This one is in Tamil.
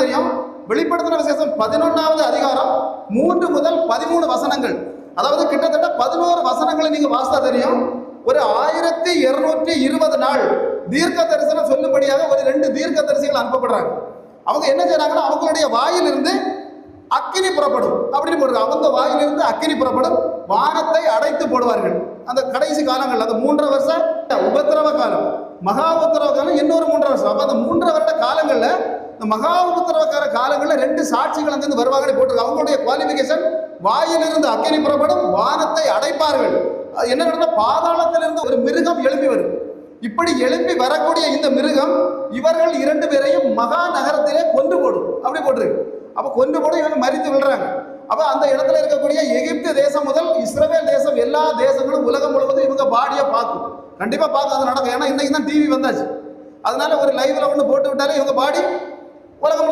தெரியும். வெளிப்படுத்தின விசேஷம் 11வது அதிகாரம் 3 முதல் 13 வசனங்கள், அதாவது கிட்டத்தட்ட 11 வசனங்களை நீங்க வாசித்தா தெரியும். ஒரு 1220 நாள் தீர்க்க தரிசனம் சொல்லும்படியாக ஒரு 2 தீர்க்க தரிசிகள் அனுப்பப்படுறாங்க. அவங்க என்ன செய்யறாங்கன்னா, அவங்களுடைய வாயிலிருந்து அக்கினி புறப்படும் அப்படின்னு போடுறாங்க. அவங்க வாயிலிருந்து அக்கினி புறப்படும், வானத்தை அடைத்து போடுவார்கள். அந்த கடைசி காலங்கள், அந்த 3 வருஷம் உபத்திரவ காலம், மகா உபத்திரவ காலம், இன்னொரு 3 வருஷம். அப்ப அந்த 3 வருட காலங்கள்ல, இந்த மகா உபத்திரவக்கார காலங்களில் 2 சாட்சிகள் அங்கிருந்து வருவாங்கன்னு போட்டிருக்காங்க. அவங்களுடைய குவாலிபிகேஷன், வாயிலிருந்து அக்கினி புறப்படும், வானத்தை அடைப்பார்கள். என்ன நடந்த, பாதாளத்திலிருந்து ஒரு மிருகம் எழுப்பி வரும். இப்படி எழுப்பி வரக்கூடிய இந்த மிருகம் இவர்கள் 2 பேரையும் மகா நகரத்திலே கொண்டு போடும் அப்படி போட்டிருக்கு. அப்ப கொண்டு போடும், இவங்க மரித்து விழுறாங்க. அப்ப அந்த இடத்துல இருக்கக்கூடிய எகிப்து தேசம் முதல் இஸ்ரவேல் தேசம், எல்லா தேசங்களும் உலகம் முழுவதும் இவங்க பாடியை பார்க்கும். கண்டிப்பா பார்க்க அது நடக்கும். ஏன்னா இன்னைக்கு தான் டிவி வந்தாச்சு. அதனால ஒரு லைவ்ல ஒன்று போட்டு விட்டாலே இவங்க பாடி உலகம்